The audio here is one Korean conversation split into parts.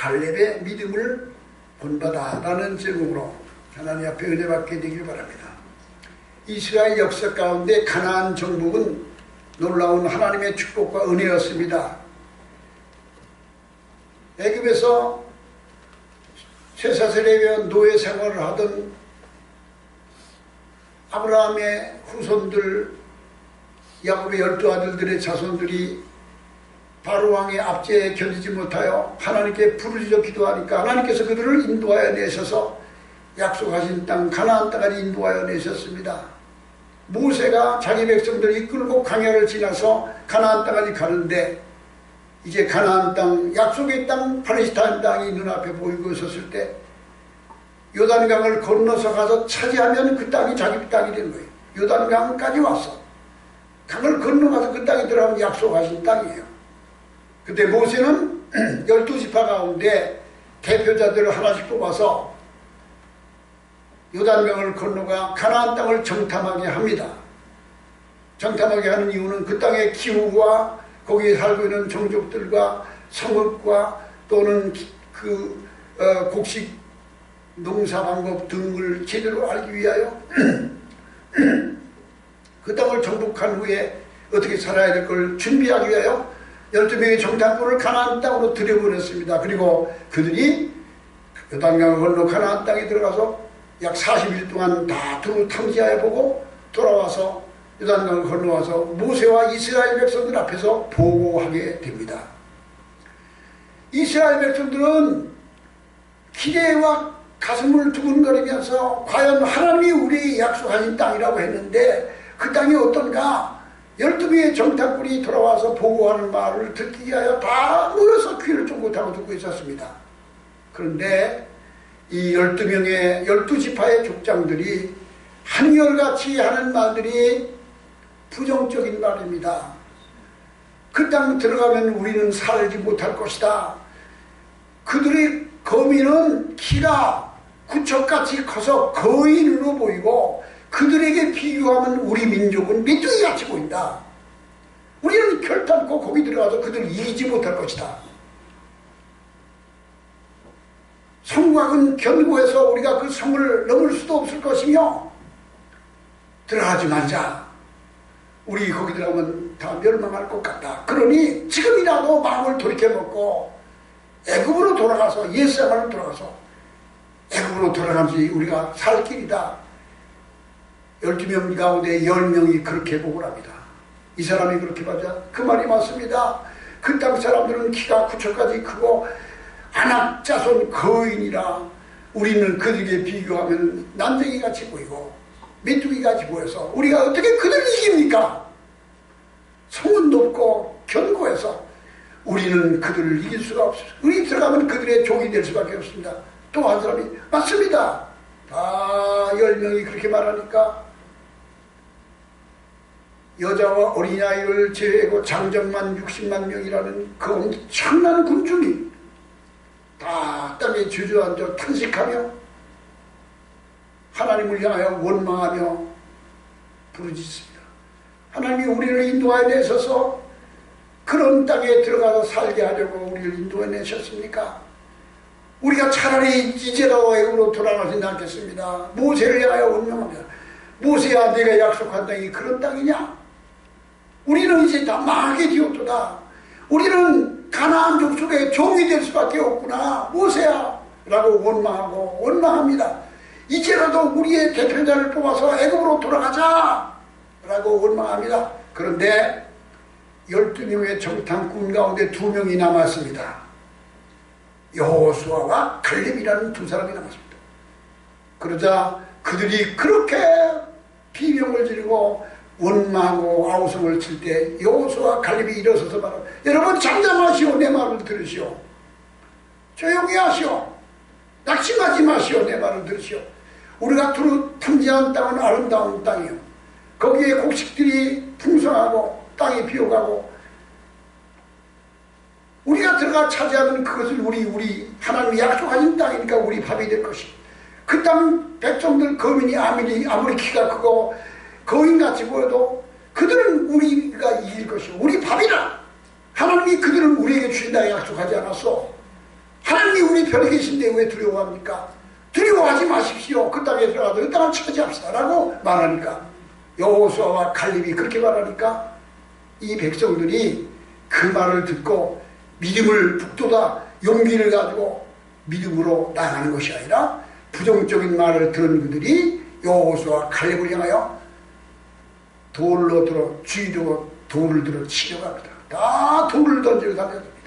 갈렙의 믿음을 본받아라는 제목으로 하나님 앞에 은혜받게 되길 바랍니다. 이스라엘 역사 가운데 가나안 정복은 놀라운 하나님의 축복과 은혜였습니다. 애굽에서 쇠사슬에 노예 생활을 하던 아브라함의 후손들, 야곱의 12아들들의 자손들이 바로왕의 압제에 견디지 못하여 하나님께 부르짖어 기도하니까 하나님께서 그들을 인도하여 내셔서 약속하신 땅 가나안 땅을 인도하여 내셨습니다. 모세가 자기 백성들을 이끌고 광야를 지나서 가나안 땅까지 가는데 이제 가나안 땅, 약속의 땅, 팔레스타인 땅이 눈앞에 보이고 있었을 때 요단강을 건너서 가서 차지하면 그 땅이 자기 땅이 된 거예요. 요단강까지 왔어. 강을 건너가서 그 땅에 들어가면 약속하신 땅이에요. 근데 모세는 12지파 가운데 대표자들을 하나씩 뽑아서 요단강을 건너가 가나안 땅을 정탐하게 합니다. 정탐하게 하는 이유는 그 땅의 기후와 거기에 살고 있는 종족들과 성읍과 또는 곡식 농사 방법 등을 제대로 알기 위하여 그 땅을 정복한 후에 어떻게 살아야 될 걸 준비하기 위하여 12명의 정탐꾼을 가나안 땅으로 들여보냈습니다. 그리고 그들이 요단강을 건너 가나안 땅에 들어가서 약 40일 동안 다 두루 탐지하여 보고 돌아와서 요단강을 건너와서 모세와 이스라엘 백성들 앞에서 보고하게 됩니다. 이스라엘 백성들은 기대와 가슴을 두근거리면서 과연 하나님이 우리 약속하신 땅이라고 했는데 그 땅이 어떤가? 12명의 정탐꾼이 돌아와서 보고하는 말을 듣기 위하여 다 모여서 귀를 쫑긋하고 듣고 있었습니다. 그런데 이 12명의 12지파의 족장들이 한결같이 하는 말들이 부정적인 말입니다. 그 땅 들어가면 우리는 살지 못할 것이다. 그들의 거민은 키가 구척같이 커서 거인으로 보이고 그들에게 비교하면 우리 민족은 메뚜기같이 보인다. 우리는 결단코 거기 들어가서 그들을 이기지 못할 것이다. 성곽은 견고해서 우리가 그 성을 넘을 수도 없을 것이며 들어가지 말자. 우리 거기 들어가면 다 멸망할 것 같다. 그러니 지금이라도 마음을 돌이켜먹고 애굽으로 돌아가서 옛생활로 돌아가서 애굽으로 돌아가면서 우리가 살 길이다. 12명 가운데 10명이 그렇게 보고 합니다. 이 사람이 그렇게 맞아? 그 말이 맞습니다. 그 땅 사람들은 키가 9척까지 크고 안악자손 거인이라 우리는 그들에게 비교하면 난쟁이같이 보이고 메뚜기같이 보여서 우리가 어떻게 그들을 이깁니까? 성은 높고 견고해서 우리는 그들을 이길 수가 없어요. 우리 들어가면 그들의 종이 될 수밖에 없습니다. 또 한 사람이 맞습니다. 다 10명이 그렇게 말하니까 여자와 어린아이를 제외하고 장정만 60만 명이라는 그 엄청난 군중이 다 땅에 주저앉아 탄식하며 하나님을 향하여 원망하며 부르짖습니다. 하나님이 우리를 인도하여 내셔서 그런 땅에 들어가서 살게 하려고 우리를 인도해 내셨습니까? 우리가 차라리 이제라도 애굽으로 돌아가지 않겠습니다. 모세를 향하여 원망합니다. 모세야, 네가 약속한 땅이 그런 땅이냐? 우리는 이제 다 망하게 되었도다. 우리는 가나안 족속의 종이 될 수밖에 없구나. 모세야 라고 원망합니다. 이제라도 우리의 대표자를 뽑아서 애굽으로 돌아가자 라고 원망합니다. 그런데 12명의 정탐꾼 가운데 2명이 남았습니다. 여호수아와 갈렙이라는 2사람이 남았습니다. 그러자 그들이 그렇게 비명을 지르고 원망하고 아우성을 칠 때 여호수아와 갈렙이 일어서서 말합니다. 여러분 잠잠하시오. 내 말을 들으시오. 조용히 하시오. 낙심하지 마시오. 내 말을 들으시오. 우리가 두루 탐지한 땅은 아름다운 땅이요. 거기에 곡식들이 풍성하고 땅이 비어가고 우리가 들어가 차지하면 그것은 우리 하나님이 약속하신 땅이니까 우리 밥이 될 것이. 그 땅 백성들 거민이 아무리 키가 크고 거인같이 보여도 그들은 우리가 이길 것이고 우리 밥이라. 하나님이 그들은 우리에게 주신다 약속하지 않았어. 하나님이 편에 계신데 왜 두려워합니까? 두려워하지 마십시오. 그 땅에 들어가서 그 땅을 차지합시다 라고 말하니까, 여호수아와 갈렙이 그렇게 말하니까 이 백성들이 그 말을 듣고 믿음을 북돋아 용기를 가지고 믿음으로 나아가는 것이 아니라 부정적인 말을 들은 그들이 여호수아와 갈렙을 향하여 돌로 들어 쥐로 돌을 들어 치려갑니다. 다 돌을 던지러 다녔습니다.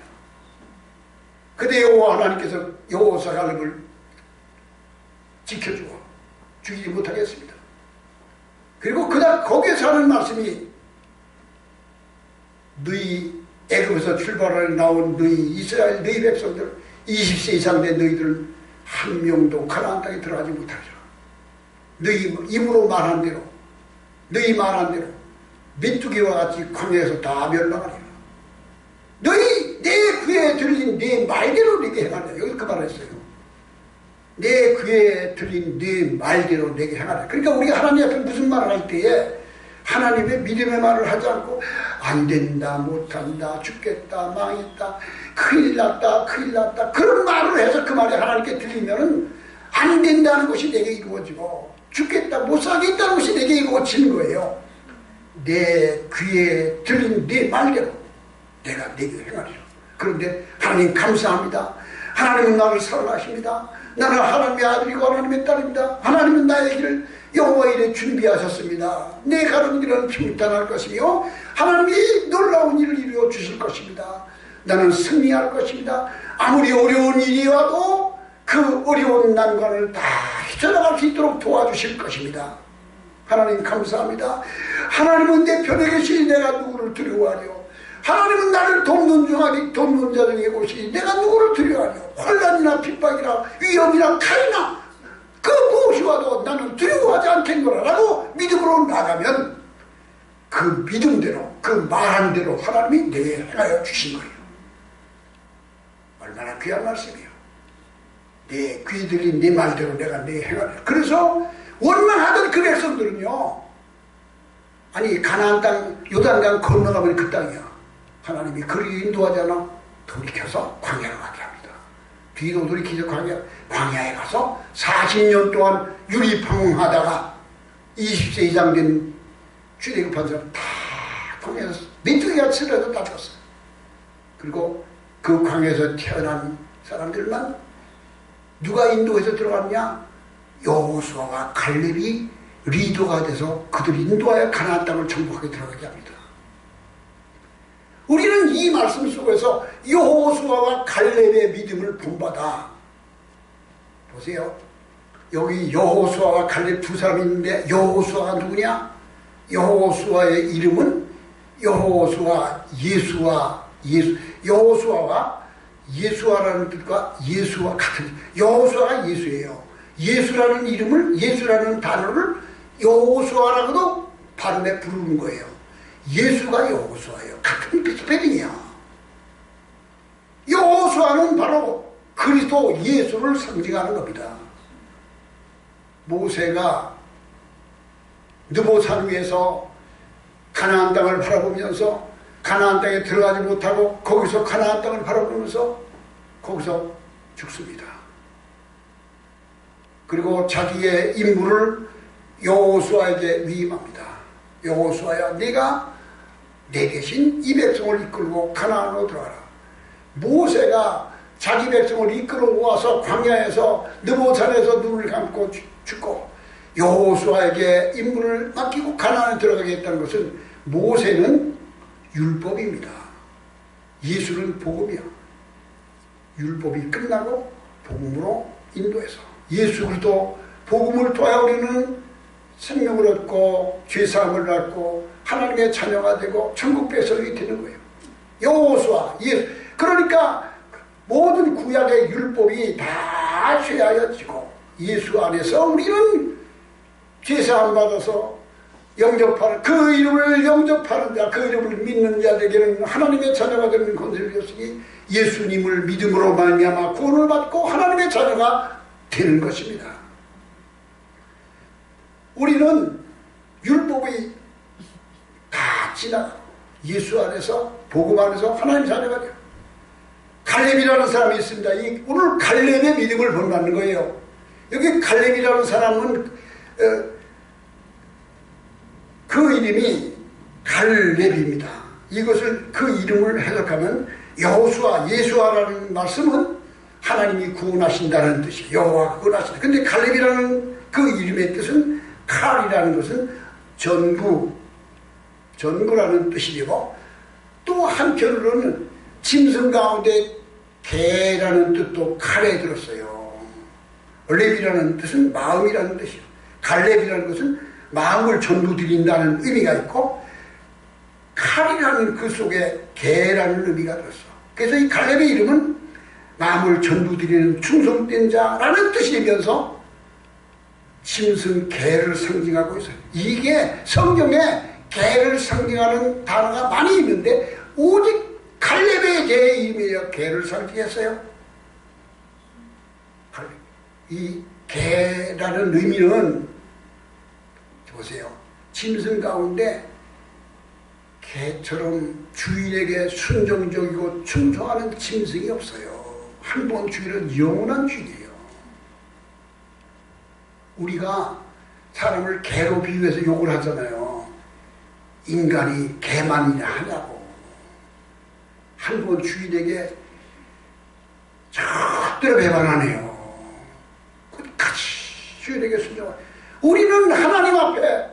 그때 여호와 하나님께서 여호수아 갈렙을 지켜주고 죽이지 못하겠습니다. 그리고 그날 거기에서 하는 말씀이, 너희 애굽에서 출발하여 나온 너희 이스라엘 너희 백성들 20세 이상 된 너희들은 한 명도 가나안 땅에 들어가지 못하리라. 너희 입으로 말한 대로, 너희 말한 대로 메뚜기와 같이 광야에서 다 멸망하리라. 너희 내 귀에 들린 내 말대로 내게 행하라. 여기 그 말을 했어요. 내 귀에 들린 내 말대로 내게 행하라. 그러니까 우리가 하나님 앞에 무슨 말을 할 때에 하나님의 믿음의 말을 하지 않고 안 된다, 못한다, 죽겠다, 망했다, 큰일 났다, 큰일 났다, 그런 말을 해서 그 말이 하나님께 들리면은 안 된다는 것이 내게 이루어지고 죽겠다, 못 살겠다는 것이 내게 이루어지는 거예요. 내 귀에 들린 내 말대로 내가 내게 행하리라. 그런데 하나님 감사합니다. 하나님은 나를 사랑하십니다. 나는 하나님의 아들이고 하나님의 딸입니다. 하나님은 나의 길을 여호와 이래 준비하셨습니다. 내 가는 길은 평탄할 것이며 하나님이 놀라운 일을 이루어 주실 것입니다. 나는 승리할 것입니다. 아무리 어려운 일이 와도 그 어려운 난관을 다 헤쳐나갈 수 있도록 도와주실 것입니다. 하나님 감사합니다. 하나님은 내 편에 계시니 내가 누구를 두려워하려. 하나님은 나를 돕는 자 중에 오시니 내가 누구를 두려워하려. 환난이나 핍박이나 위험이나 칼이나 그 무엇이 와도 나는 두려워하지 않겠노라 라고 믿음으로 나가면 그 믿음대로, 그 말한 대로 하나님이 내게 행하여 주신 거예요. 얼마나 귀한 말씀이에요. 내 귀 들린 네 말대로 내가 내게 행하라. 그래서 원망하던 그 백성들은요, 아니 가나안 땅 요단강 건너가면 그 땅이야. 하나님이 그리 인도하잖아. 돌이켜서 광야로 가게 합니다. 뒤로 돌이켜서 광야에 가서 40년 동안 유리방황하다가 20세 이상 된 출애굽한 사람 다 광야에서 메뚜기가 쓰러져 다 죽었어요. 그리고 그 광야에서 태어난 사람들만 누가 인도해서 들어갔냐? 여호수아와 갈렙이 리더가 돼서 그들이 인도하여 가나안 땅을 정복하게 들어가게 합니다. 우리는 이 말씀 속에서 여호수아와 갈렙의 믿음을 본받아 보세요. 여기 여호수아와 갈렙 두 사람이 있는데 여호수아가 누구냐? 여호수아의 이름은 여호수아 여호수아와 예수아라는 뜻과 예수와 같은, 여호수아가 예수예요. 예수라는 이름을, 예수라는 단어를 여호수아라고도 발음에 부르는 거예요. 예수가 여호수아예요. 같은 스펠링이야. 여호수아는 바로 그리스도 예수를 상징하는 겁니다. 모세가 느보산 위에서 가나안 땅을 바라보면서 가나안 땅에 들어가지 못하고 거기서 가나안 땅을 바라보면서 거기서 죽습니다. 그리고 자기의 임무를 여호수아에게 위임합니다. 여호수아야, 네가 내 대신 이 백성을 이끌고 가나안으로 들어가라. 모세가 자기 백성을 이끌고 와서 광야에서 느보산에서 눈을 감고 죽고 여호수아에게 임무를 맡기고 가나안에 들어가게 했다는 것은, 모세는 율법입니다. 예수는 복음이야. 율법이 끝나고 복음으로 인도해서 예수 그리스도 복음을 통하여 우리는 생명을 얻고 죄사함을 받고 하나님의 자녀가 되고 천국 백성이 되는 거예요. 여호수아, 예수. 그러니까 모든 구약의 율법이 다 쇠하여지고 예수 안에서 우리는 죄사함 받아서 영접하는, 그 이름을 영접하는 자, 그 이름을 믿는 자에게는 하나님의 자녀가 되는 권세를 줬으니 예수님을 믿음으로 말미암아 구원을 받고 하나님의 자녀가 되는 것입니다. 우리는 율법이 다 지나가고 예수 안에서, 복음 안에서 하나님 자녀가 돼요. 갈렙이라는 사람이 있습니다. 오늘 갈렙의 믿음을 본받는 거예요. 여기 갈렙이라는 사람은 그 이름이 갈렙입니다. 이것을 그 이름을 해석하면 여호수아, 예수아라는 말씀은 하나님이 구원하신다는 뜻이에요. 여호와가 구원하신다. 근데 갈렙이라는 그 이름의 뜻은 칼이라는 것은 전구라는 뜻이 되고 또 한편으로는 짐승 가운데 개라는 뜻도 칼에 들었어요. 렙이라는 뜻은 마음이라는 뜻이에요. 갈렙이라는 것은 마음을 전부 드린다는 의미가 있고 칼이라는 그 속에 개라는 의미가 들었어. 그래서 이 갈렙의 이름은 마음을 전부 드리는 충성된 자라는 뜻이 되면서 짐승 개를 상징하고 있어요. 이게 성경에 개를 상징하는 단어가 많이 있는데 오직 갈렙의 개의 이름이에요. 개를 상징했어요. 이 개라는 의미는 보세요. 짐승 가운데 개처럼 주인에게 순종적이고 충성하는 짐승이 없어요. 한 번 주인은 영원한 주인이에요. 우리가 사람을 개로 비유해서 욕을 하잖아요. 인간이 개만이나 하냐고. 한 번 주인에게 절대로 배반 안 해요. 끝까지 주인에게 순종하고. 우리는 하나님 앞에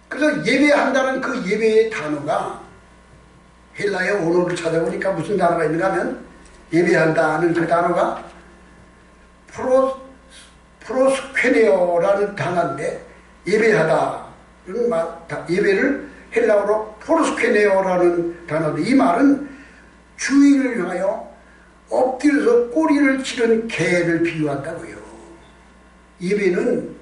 그래서 예배한다는 그 예배의 단어가 헬라의 원어를 찾아보니까 무슨 단어가 있는가 하면 예배한다는 그 단어가 프로스퀘네어라는 단어인데 예배하다는 예배를 헬라어로 프로스퀘네어라는 단어인데 이 말은 주인을 향하여 엎드려서 꼬리를 치는 개를 비유한다고요. 예배는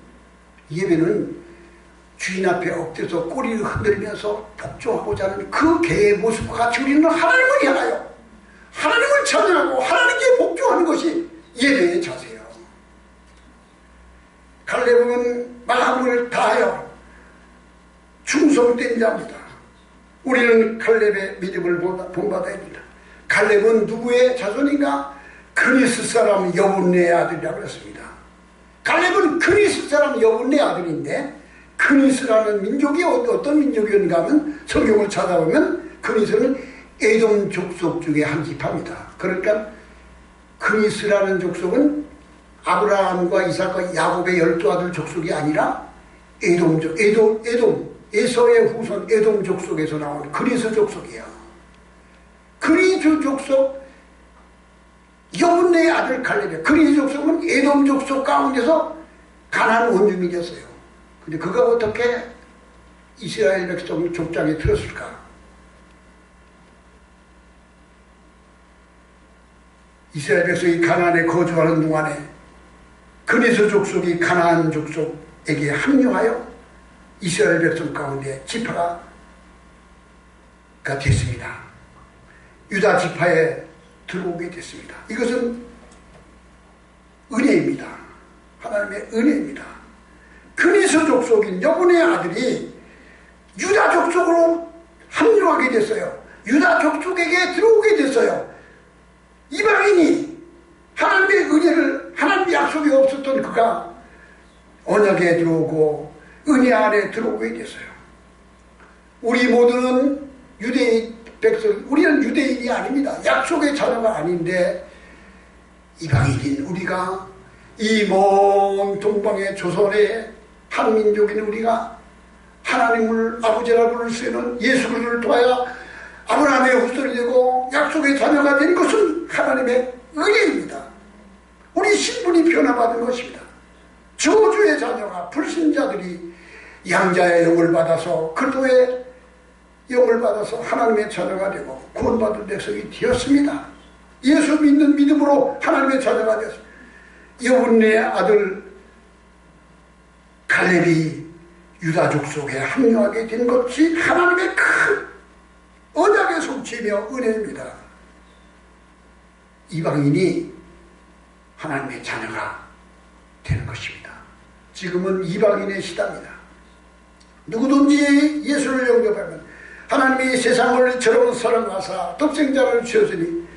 주인 앞에 엎드려서 꼬리를 흔들면서 복종하고자 하는 그 개의 모습과 같이 우리는 하나님을 향하여 하나님을 찬양하고 하나님께 복종하는 것이 예배의 자세예요. 갈렙은 마음을 다하여 충성된 자입니다. 우리는 갈렙의 믿음을 본받아야 합니다. 갈렙은 누구의 자손인가? 그니스 사람 여분네의 아들이라고 했습니다. 갈렙은 그니스 사람 여분네의 아들인데 그니스라는 민족이 어떤 민족이었는가 하면 성경을 찾아보면 그니스는 에돔 족속 중에 한 지파입니다. 그러니까 그니스라는 족속은 아브라함과 이삭과 야곱의 12아들 족속이 아니라 에서의 후손 에돔 족속에서 나온 그니스 족속이야. 그니스 족속 여분네의 아들 갈렙이야. 그니스 족속은 에돔 족속 가운데서 가나안 원주민이었어요. 근데 그가 어떻게 이스라엘 백성 족장에 들었을까? 이스라엘 백성이 가나안에 거주하는 동안에 그니스 족속이 가나안 족속에게 합류하여 이스라엘 백성 가운데 지파가 됐습니다. 유다 지파에 들어오게 됐습니다. 이것은 은혜입니다. 하나님의 은혜입니다. 그니스 족속인 여분의 아들이 유다 족속으로 합류하게 됐어요. 유다 족속에게 들어오게 됐어요. 이방인이 하나님의 은혜를, 하나님의 약속이 없었던 그가 언약에 들어오고 은혜 안에 들어오게 됐어요. 우리 모두는 유대인 백성, 우리는 유대인이 아닙니다. 약속의 자녀가 아닌데 이방인인 우리가 이 먼 동방의 조선의 한민족인 우리가 하나님을 아버지라 부를 수 있는 예수 그리스도를 통하여 아브라함의 후손이 되고 약속의 자녀가 된 것은 하나님의 은혜입니다. 우리 신분이 변화받은 것입니다. 저주의 자녀가 불신자들이 양자의 영을 받아서 그리스도의 영을 받아서 하나님의 자녀가 되고 구원받은 백성이 되었습니다. 예수 믿는 믿음으로 하나님의 자녀가 되었습니다. 여분네의 아들 갈렙이 유다족 속에 합류하게 된 것이 하나님의 큰 언약의 성취며 은혜입니다. 이방인이 하나님의 자녀가 되는 것입니다. 지금은 이방인의 시대입니다. 누구든지 예수를 영접하면 하나님이 세상을 저런 사랑하사 독생자를 주셨으니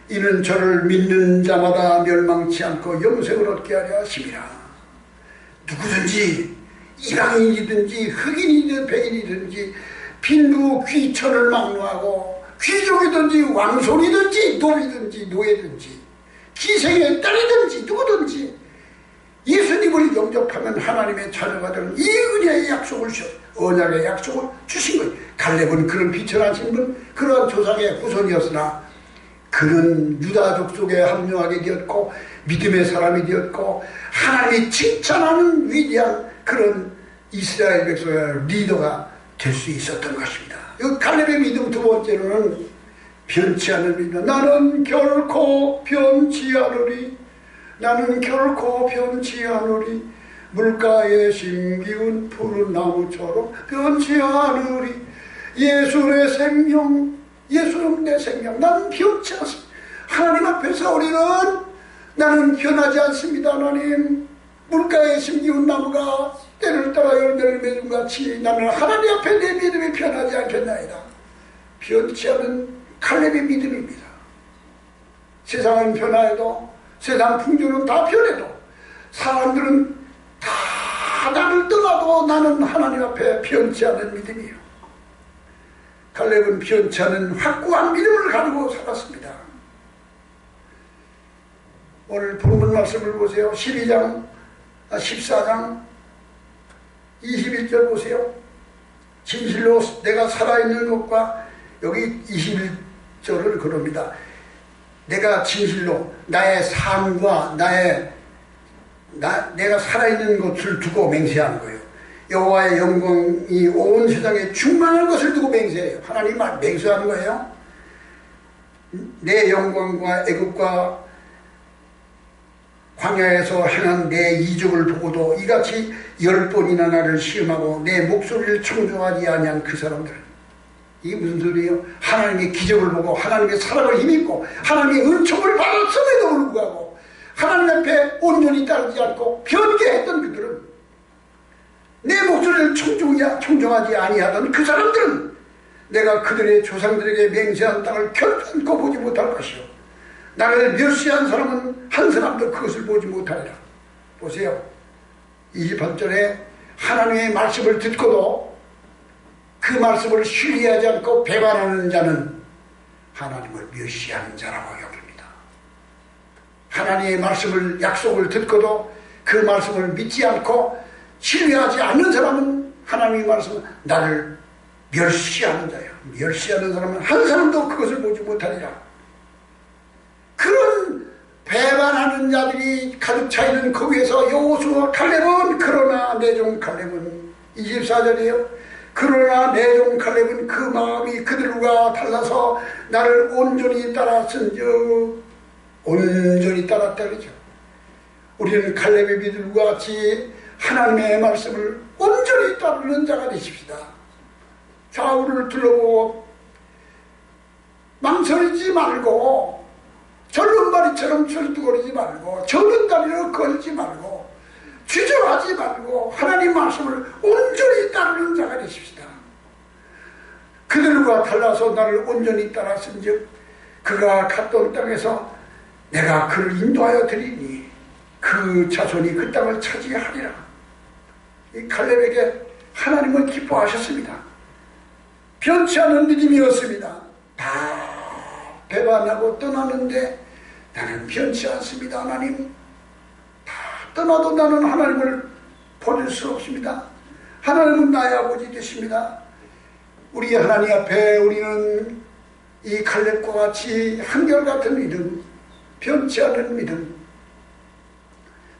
이는 저를 믿는 자마다 멸망치 않고 영생을 얻게 하려 하심이라. 누구든지 이방인이든지 흑인이든 백인이든지 빈부 귀천을 막론하고 귀족이든지 왕손이든지 노비든지 노예든지 기생의 딸이든지 누구든지 예수님을 영접하면 하나님의 자녀가 되는 이 은혜의 약속을 언약의 약속을 주신 거예요. 갈렙은 그런 비천하신 분, 그러한 조상의 후손이었으나 그는 유다족 속에 합류하게 되었고 믿음의 사람이 되었고 하나님이 칭찬하는 위대한 그런 이스라엘 백성의 리더가 될 수 있었던 것입니다. 이 갈렙의 믿음 두 번째로는 변치 않을 믿음. 나는 결코 변치 않으리. 나는 결코 변치 않으리. 물가에 심기운 푸른 나무처럼 변치 않으리. 예수 내 생명, 예수는 내 생명. 나는 변치 않습니다. 하나님 앞에서 우리는 나는 변하지 않습니다. 하나님, 물가에 심기운 나무가 때를 따라 열매를 맺은 같이 나는 하나님 앞에 내 믿음이 변하지 않겠나이다. 변치 않은 갈렙의 믿음입니다. 세상은 변화해도, 세상 풍조는 다 변해도, 사람들은 다 나를 떠나도 나는 하나님 앞에 변치 않은 믿음이에요. 갈렙은 변치 않은 확고한 믿음을 가지고 살았습니다. 오늘 본문 말씀을 보세요. 14장 21절 보세요. 진실로 내가 살아있는 것과, 여기 21절을 그럽니다. 내가 진실로 나의 삶과 내가 살아있는 것을 두고 맹세하는 거예요. 여호와의 영광이 온 세상에 충만한 것을 두고 맹세해요. 하나님 말 맹세하는 거예요. 내 영광과 애굽과 광야에서 행한 내 이적을 보고도 이같이 10번이나 나를 시험하고 내 목소리를 청종하지 아니한 그 사람들, 이게 무슨 소리예요? 하나님의 기적을 보고 하나님의 사랑을 힘입고 하나님의 은총을 받았음에도 불구하고 하나님 앞에 온전히 따르지 않고 변개했던 그들은, 내 목소리를 청종하지 아니하던 그 사람들은 내가 그들의 조상들에게 맹세한 땅을 결단코 보지 못할 것이요, 나를 멸시한 사람은 한 사람도 그것을 보지 못하리라. 보세요. 28절에 하나님의 말씀을 듣고도 그 말씀을 신뢰하지 않고 배반하는 자는 하나님을 멸시하는 자라고 여깁니다. 하나님의 말씀을, 약속을 듣고도 그 말씀을 믿지 않고 신뢰하지 않는 사람은 하나님의 말씀은 나를 멸시하는 자예요. 멸시하는 사람은 한 사람도 그것을 보지 못하리라. 그런 배반하는 자들이 가득 차있는 거기에서 여호수아와 칼렙은, 그러나 내 종 칼렙은, 24절이에요. 그러나 내 종 칼렙은 그 마음이 그들과 달라서 나를 온전히 따랐은즉, 온전히 따랐다 그러죠. 우리는 칼렙의 믿음과 같이 하나님의 말씀을 온전히 따르는 자가 되십시다. 좌우를 둘러보고 망설이지 말고, 절름발이처럼 절뚝거리지 말고, 저는 다리로 걸지 말고, 주저하지 말고 하나님 말씀을 온전히 따르는 자가 되십시다. 그들과 달라서 나를 온전히 따랐은즉 그가 갔던 땅에서 내가 그를 인도하여 드리니 그 자손이 그 땅을 차지하리라. 이 갈렙에게 하나님은 기뻐하셨습니다. 변치 않은 믿음이었습니다. 다 배반하고 떠나는데 나는 변치 않습니다. 하나님, 다 떠나도 나는 하나님을 버릴 수 없습니다. 하나님은 나의 아버지 되십니다. 우리 하나님 앞에 우리는 이 갈렙과 같이 한결같은 믿음, 변치 않은 믿음,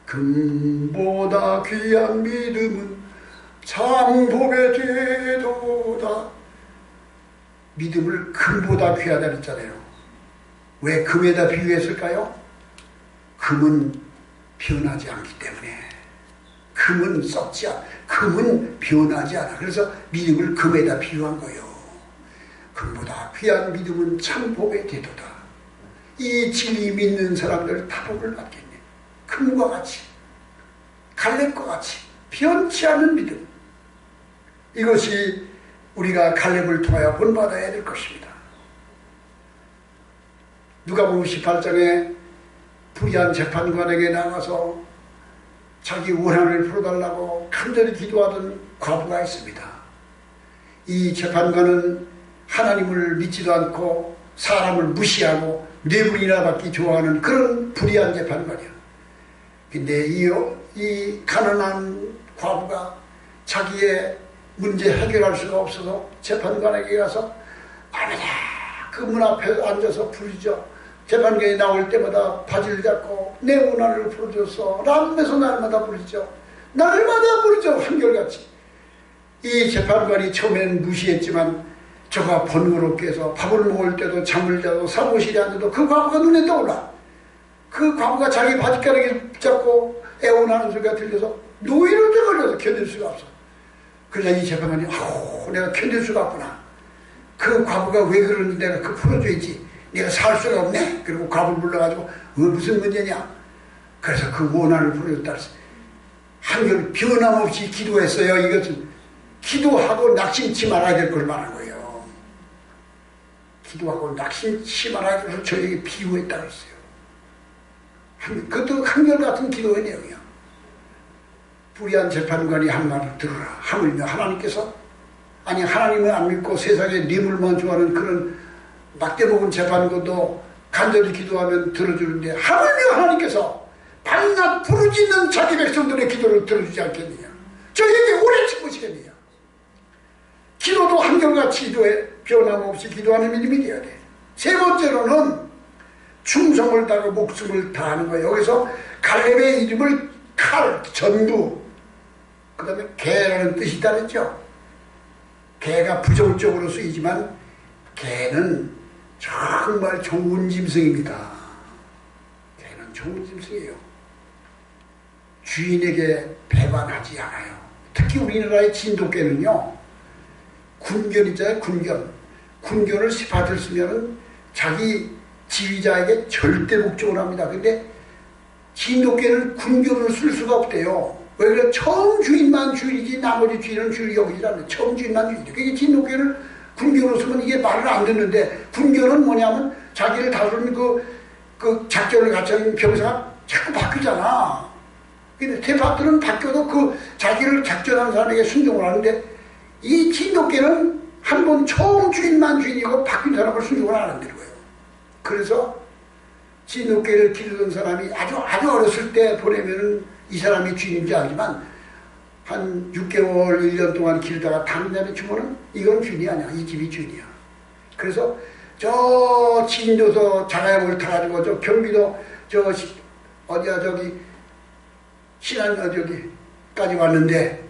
금보다 귀한 믿음은 참 복의 되도다. 믿음을 금보다 귀하다 그랬잖아요. 왜 금에다 비유했을까요? 금은 변하지 않기 때문에. 금은 썩지 않아. 금은 변하지 않아. 그래서 믿음을 금에다 비유한 거예요. 금보다 귀한 믿음은 참 복의 되도다. 이 진리 믿는 사람들 다 복을 받겠네. 금과 같이, 갈렙과 같이 변치 않은 믿음. 이것이 우리가 갈렙을 통하여 본받아야 될 것입니다. 누가복음 18장에 불의한 재판관에게 나가서 자기 원한을 풀어달라고 간절히 기도하던 과부가 있습니다. 이 재판관은 하나님을 믿지도 않고 사람을 무시하고 뇌물이나 받기 좋아하는 그런 불의한 재판관이야. 근데 이 가난한 과부가 자기의 문제 해결할 수가 없어서 재판관에게 가서 날마다 그 문 앞에 앉아서 부르죠. 재판관이 나올 때마다 바지를 잡고 내 원한을 풀어줘서 라면서 날마다 부르죠. 날마다 부르죠. 한결같이. 이 재판관이 처음엔 무시했지만 저가 번거롭게 해서 밥을 먹을 때도 잠을 자도 사무실에 앉아도 그 과부가 눈에 떠올라. 그 과부가 자기 바지가락을 붙잡고 애원하는 소리가 들려서 노이로제 걸려서 견딜 수가 없어. 그러자 이 재판관이 아우 내가 견딜 수가 없구나. 그 과부가 왜 그러는데 내가 그 풀어줘야지. 내가 살 수가 없네. 그리고 과부를 불러가지고 무슨 문제냐. 그래서 그 원한을 풀어줬다. 한결 변함없이 기도했어요. 이것은 기도하고 낙심치 말아야 될 걸 말한 거예요. 기도하고 낙심치 말아야 될 걸 저에게 비유했다 그랬어요. 그것도 한결같은 기도의 내용이야. 불의한 재판관이 한 말을 들어라. 하물며 하나님께서 아니 하나님을 안 믿고 세상에 뇌물만 좋아하는 그런 막대먹은 재판관도 간절히 기도하면 들어주는데 하물며 하나님께서 밤낮 부르짖는 자기 백성들의 기도를 들어주지 않겠느냐. 저에게 오래 참으시겠느냐. 기도도 한결같이 기도해 변함없이 기도하는 믿음이 되어야 돼. 세 번째로는 충성을 다하고 목숨을 다하는 거예요. 여기서 갈렙의 이름을 칼, 전부, 그 다음에 개라는 뜻이 있다랬죠. 개가 부정적으로 쓰이지만 개는 정말 좋은 짐승입니다. 개는 좋은 짐승이에요. 주인에게 배반하지 않아요. 특히 우리나라의 진돗개는요. 군견 있잖아요. 군견을 받을 쓰면 자기 지휘자에게 절대 복종을 합니다. 근데 진돗개는 군견을 쓸 수가 없대요. 왜 그래? 처음 주인만 주인이지 나머지 주인은 주인이 여기지 않아요. 처음 주인만 주인이죠. 그게 진돗개를 군견으로 쓰면 이게 말을 안 듣는데 군견은 뭐냐면 자기를 다루는 그 작전을 갖춘 병사가 자꾸 바뀌잖아. 근데 대파들은 바뀌어도 그 자기를 작전하는 사람에게 순종을 하는데 이 진돗개는 한 번 처음 주인만 주인이고 바뀐 사람을 순종을 안 한다는 거예요. 그래서 진돗개를 기르던 사람이 아주 어렸을 때 보내면은 이 사람이 주인인지 알지만 한 6개월, 1년 동안 기르다가 다른 사람이 주면은 이건 주인이 아니야. 이 집이 주인이야. 그래서 저 진도서 자가용을 타가지고 저 경기도 신안 저기까지 왔는데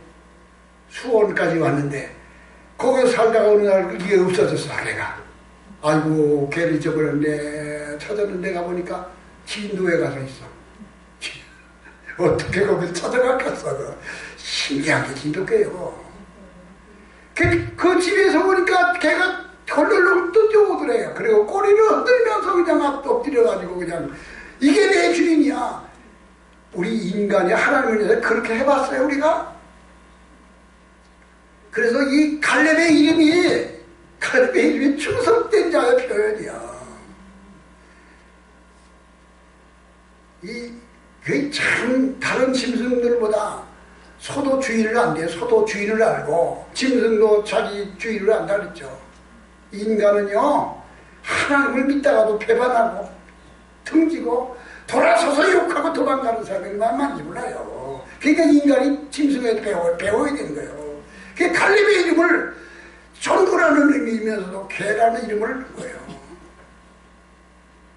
수원까지 왔는데 거기서 살다가 어느 날 이게 없어졌어. 개가. 아이고 개를 잊어버렸네. 찾았는데 가보니까 진도에 가서 있어. 어떻게 거기서 찾아갔겠어. 신기하게 진돗개요. 그 집에서 보니까 개가 헐렁헐렁 뛰어오더래요. 그리고 꼬리를 흔들면서 그냥 엎드려가지고 그냥 이게 내 주인이야. 우리 인간이 하나님을 위해서 그렇게 해봤어요 우리가? 그래서 이 갈렙의 이름이 충성된 자의 표현이야. 그게 참 다른 짐승들보다 소도 주인을 안돼요. 소도 주인을 알고 짐승도 자기 주인을 안다 그랬죠. 인간은요 하나님을 믿다가도 배반하고 등지고 돌아서서 욕하고 도망가는 사람이 많은지 몰라요. 그러니까 인간이 짐승에게 배워야 되는 거예요. 그 갈렙의 이름을 전구라는 의미이면서도 개라는 이름을 넣은 거예요.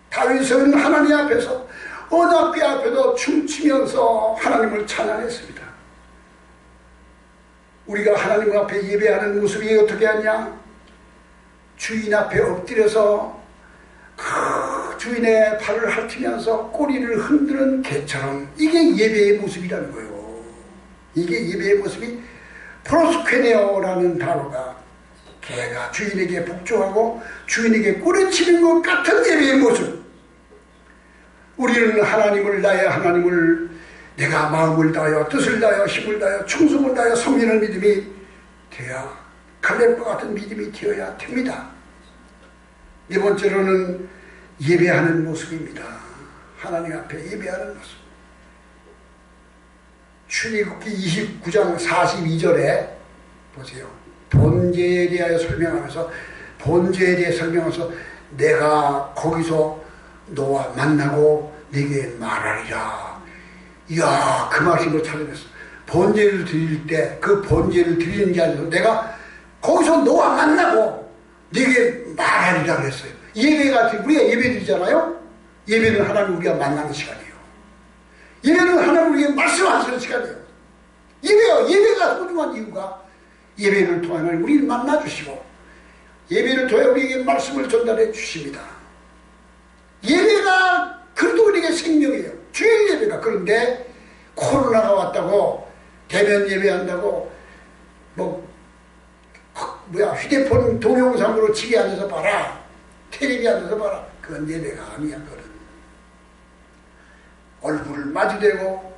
다윗은 하나님 앞에서 언약궤 앞에도 춤추면서 하나님을 찬양했습니다. 우리가 하나님 앞에 예배하는 모습이 어떻게 하냐? 주인 앞에 엎드려서 그 주인의 발을 핥으면서 꼬리를 흔드는 개처럼 이게 예배의 모습이라는 거예요. 이게 예배의 모습이 프로스케네오라는 단어가 개가 주인에게 복종하고 주인에게 꼬리치는 것 같은 예배의 모습. 우리는 나의 하나님을 내가 마음을 다하여 뜻을 다하여 힘을 다하여 충성을 다하여 섬기는 믿음이 되어야 갈렙과 같은 믿음이 되어야 됩니다. 네 번째로는 예배하는 모습입니다. 하나님 앞에 예배하는 모습. 출애굽기 29장 42절에 보세요. 번제에 대하여 설명하면서 내가 거기서 너와 만나고 네게 말하리라. 이야, 그 말씀을 찾아냈어. 번제를 드릴 때 그 번제를 드리는 게 아니라 내가 거기서 너와 만나고 네게 말하리라 그랬어요. 예배가, 우리가 예배 드리잖아요. 예배는 하나님 우리가 만나는 시간이에요. 예배는 하나님 우리에게 말씀하시는 시간이에요. 예배가 소중한 이유가 예배를 통해 우리를 만나주시고 예배를 통해 우리에게 말씀을 전달해 주십니다. 예배가 그래도 우리에게 생명이에요. 주일 예배가. 그런데 코로나가 왔다고 대면 예배한다고 휴대폰 동영상으로 집에 앉아서 봐라, 텔레비 앉아서 봐라, 그건 예배가 아니야. 그건 얼굴을 마주대고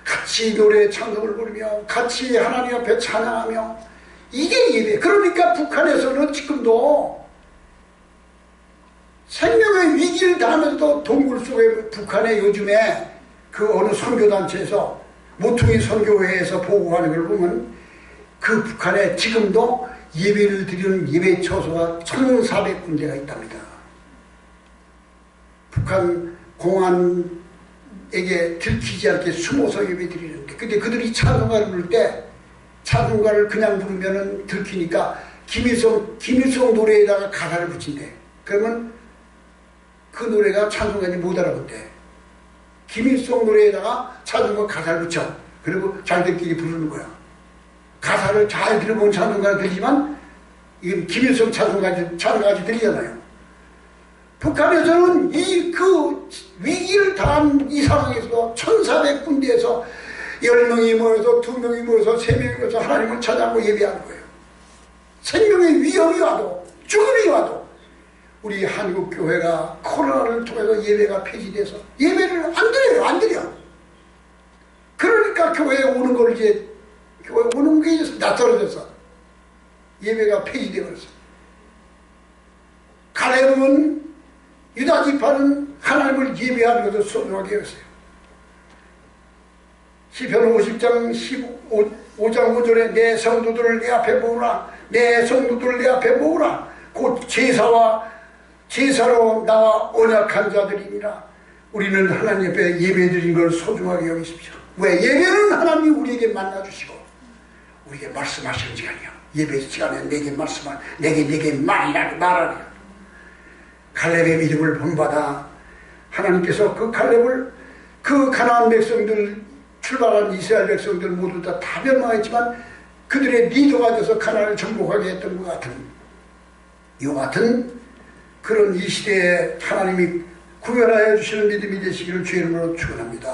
같이 노래 찬송을 부르며 같이 하나님 앞에 찬양하며, 이게 예배. 그러니까 북한에서는 지금도 생명의 위기를 당하면서도 동굴 속에, 북한에 요즘에 그 어느 선교단체에서 모퉁이 선교회에서 보고하는 걸 보면 그 북한에 지금도 예배를 드리는 예배 처소가 1,400군데가 있답니다. 북한 공안에게 들키지 않게 숨어서 예배 드리는데, 근데 그들이 찬송가를 부를 때 찬송가를 그냥 부르면은 들키니까 김일성 노래에다가 가사를 붙인대. 그러면 그 노래가 찬송가인지 못 알아본대. 김일성 노래에다가 찬송가 가사를 붙여. 그리고 자기들끼리 부르는 거야. 가사를 잘 들어본 찬송가가 들리지만 이건 김일성 찬송가같이 들리잖아요. 북한에서는 그 위기를 당한 이 상황에서 1,400군데에서 10명이 모여서 2명이 모여서 3명이 모여서 하나님을 찾아보고 예배하는 거예요. 생명의 위험이 와도 죽음이 와도 우리 한국교회가 코로나를 통해서 예배가 폐지돼서 예배를 안 드려요. 그러니까 교회에 오는 걸 이제 교회 오는 게 이제 낯설어져서 예배가 폐지되어 버렸어요. 갈렙은, 유다 지파는 하나님을 예배하는 것을 소중하게 여겼어요. 시편 50장 5장 5절에 내 성도들을 내 앞에 모으라, 내 성도들을 내 앞에 모으라. 곧 제사로 나와 언약한 자들이니라. 우리는 하나님 앞에 예배드린 걸 소중하게 여기십시오. 왜? 예배는 하나님이 우리에게 만나주시고 우리에게 말씀하시는 시간이야. 예배 시간에 내게 말하리라. 갈렙의 믿음을 본받아 하나님께서 그 갈렙을, 그 가나안 백성들, 출발한 이스라엘 백성들 모두 다 멸망했지만 그들의 리더가 돼서 가나안을 정복하게 했던 것 같은, 이와 같은 그런 이 시대에 하나님이 구별하여 주시는 믿음이 되시기를 주의 이름으로 축원합니다.